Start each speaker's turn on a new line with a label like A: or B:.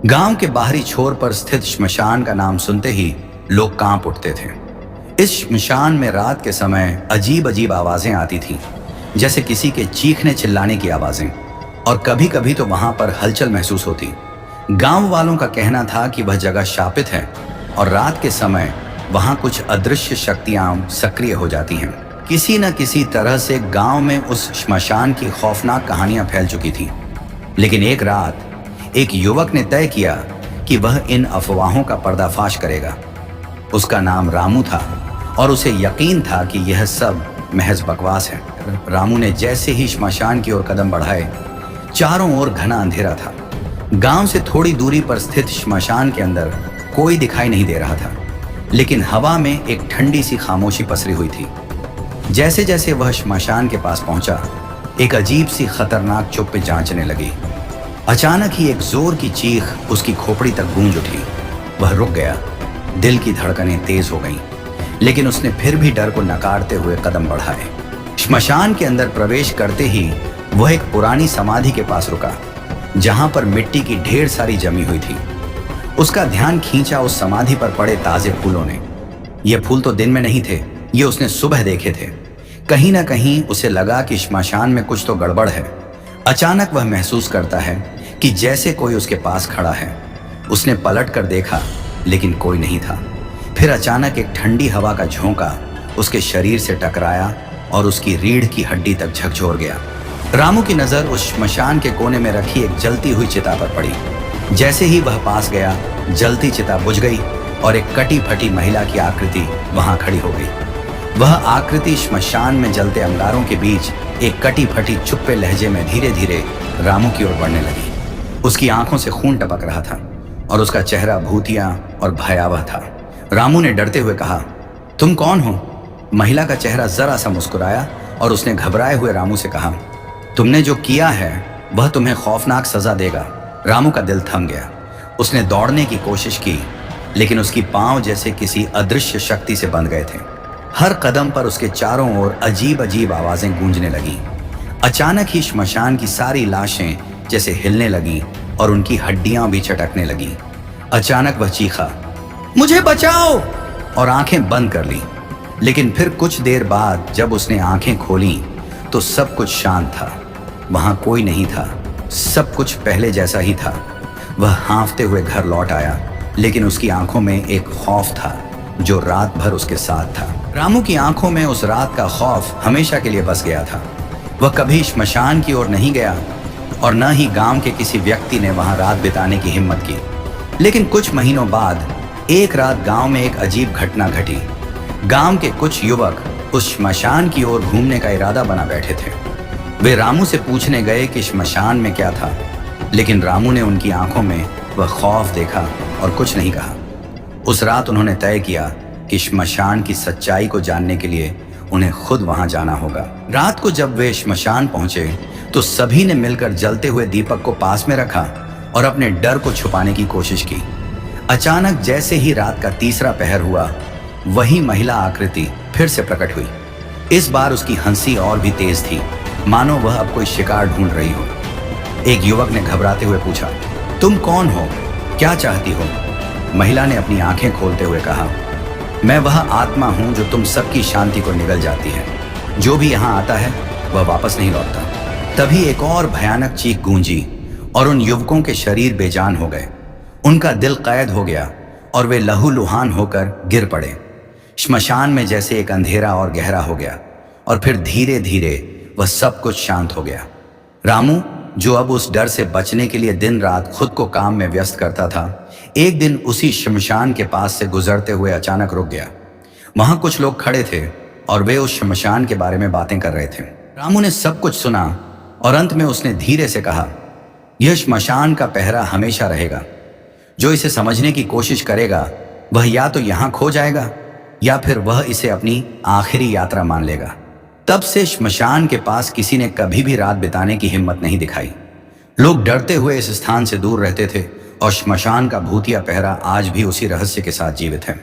A: गांव के बाहरी छोर पर स्थित श्मशान का नाम सुनते ही लोग कांप उठते थे। इस श्मशान में रात के समय अजीब अजीब आवाजें आती थीं, जैसे किसी के चीखने चिल्लाने की आवाजें, और कभी कभी तो वहां पर हलचल महसूस होती। गांव वालों का कहना था कि वह जगह शापित है और रात के समय वहां कुछ अदृश्य शक्तियां सक्रिय हो जाती हैं। किसी न किसी तरह से गांव में उस श्मशान की खौफनाक कहानियां फैल चुकी थीं। लेकिन एक रात एक युवक ने तय किया कि वह इन अफवाहों का पर्दाफाश करेगा। उसका नाम रामू था और उसे यकीन था कि यह सब महज बकवास है। रामू ने जैसे ही श्मशान की ओर कदम बढ़ाए, चारों ओर घना अंधेरा था। गांव से थोड़ी दूरी पर स्थित श्मशान के अंदर कोई दिखाई नहीं दे रहा था, लेकिन हवा में एक ठंडी सी खामोशी पसरी हुई थी। जैसे जैसे वह श्मशान के पास पहुंचा, एक अजीब सी खतरनाक चुप्पी जांचने लगी। अचानक ही एक जोर की चीख उसकी खोपड़ी तक गूंज उठी। वह रुक गया, दिल की धड़कनें तेज हो गईं, लेकिन उसने फिर भी डर को नकारते हुए कदम बढ़ाए। श्मशान के अंदर प्रवेश करते ही वह एक पुरानी समाधि के पास रुका, जहां पर मिट्टी की ढेर सारी जमी हुई थी। उसका ध्यान खींचा उस समाधि पर पड़े ताजे फूलों ने। ये फूल तो दिन में नहीं थे, ये उसने सुबह देखे थे। कहीं ना कहीं उसे लगा कि श्मशान में कुछ तो गड़बड़ है। अचानक वह महसूस करता है कि जैसे कोई उसके पास खड़ा है। उसने पलट कर देखा, लेकिन कोई नहीं था। फिर अचानक एक ठंडी हवा का झोंका उसके शरीर से टकराया और उसकी रीढ़ की हड्डी तक झकझोर गया। रामू की नजर उस श्मशान के कोने में रखी एक जलती हुई चिता पर पड़ी। जैसे ही वह पास गया, जलती चिता बुझ गई और एक कटी फटी महिला की आकृति वहां खड़ी हो गई। वह आकृति श्मशान में जलते अंगारों के बीच एक कटी फटी चुप्पे लहजे में धीरे धीरे रामू की ओर बढ़ने लगी। उसकी आंखों से खून टपक रहा था और उसका चेहरा भूतिया और भयावह था। रामू ने डरते हुए कहा, तुम कौन हो? महिला का चेहरा जरा सा मुस्कुराया और उसने घबराए हुए रामू से कहा, तुमने जो किया है वह तुम्हें खौफनाक सजा देगा। रामू का दिल थम गया। उसने दौड़ने की कोशिश की, लेकिन उसकी पांव जैसे किसी अदृश्य शक्ति से बंध गए थे। हर कदम पर उसके चारों ओर अजीब अजीब आवाजें गूंजने लगीं। अचानक ही श्मशान की सारी लाशें जैसे हिलने लगी और उनकी हड्डियां भी चटकने लगी। अचानक वह चीखा, मुझे बचाओ, और आंखें बंद कर ली। लेकिन फिर कुछ देर बाद जब उसने आंखें खोली तो सब कुछ शांत था। वहां कोई नहीं था, सब कुछ पहले जैसा ही था। वह हाँफते हुए घर लौट आया, लेकिन उसकी आंखों में एक खौफ था जो रात भर उसके साथ था। रामू की आंखों में उस रात का खौफ हमेशा के लिए बस गया था। वह कभी श्मशान की ओर नहीं गया और न ही गांव के किसी व्यक्ति ने वहां रात बिताने की हिम्मत की। लेकिन कुछ महीनों बाद एक रात गांव में एक अजीब घटना घटी। गांव के कुछ युवक उस श्मशान की ओर घूमने का इरादा बना बैठे थे। वे रामू से पूछने गए कि श्मशान में क्या था, लेकिन रामू ने उनकी आंखों में वह खौफ देखा और कुछ नहीं कहा। उस रात उन्होंने तय किया कि श्मशान की सच्चाई को जानने के लिए उन्हें खुद वहां जाना होगा। रात को जब वे श्मशान पहुंचे तो सभी ने मिलकर जलते हुए दीपक को पास में रखा और अपने डर को छुपाने की कोशिश की। अचानक जैसे ही रात का तीसरा पहर हुआ, वही महिला आकृति फिर से प्रकट हुई। इस बार उसकी हंसी और भी तेज थी, मानो वह अब कोई शिकार ढूंढ रही हो। एक युवक ने घबराते हुए पूछा, तुम कौन हो? क्या चाहती हो? महिला ने अपनी आंखें खोलते हुए कहा, मैं वह आत्मा हूं जो तुम सबकी शांति को निगल जाती है। जो भी यहां आता है वह वापस नहीं लौटता। तभी एक और भयानक चीख गूंजी और उन युवकों के शरीर बेजान हो गए। उनका दिल कैद हो गया और वे लहूलुहान होकर गिर पड़े। श्मशान में जैसे एक अंधेरा और गहरा हो गया और फिर धीरे धीरे वह सब कुछ शांत हो गया। रामू, जो अब उस डर से बचने के लिए दिन रात खुद को काम में व्यस्त करता था, एक दिन उसी श्मशान के पास से गुजरते हुए अचानक रुक गया। वहां कुछ लोग खड़े थे और वे उस श्मशान के बारे में बातें कर रहे थे। रामू ने सब कुछ सुना और अंत में उसने धीरे से कहा, यह श्मशान का पहरा हमेशा रहेगा। जो इसे समझने की कोशिश करेगा वह या तो यहां खो जाएगा या फिर वह इसे अपनी आखिरी यात्रा मान लेगा। तब से श्मशान के पास किसी ने कभी भी रात बिताने की हिम्मत नहीं दिखाई। लोग डरते हुए इस स्थान से दूर रहते थे और श्मशान का भूतिया पहरा आज भी उसी रहस्य के साथ जीवित है।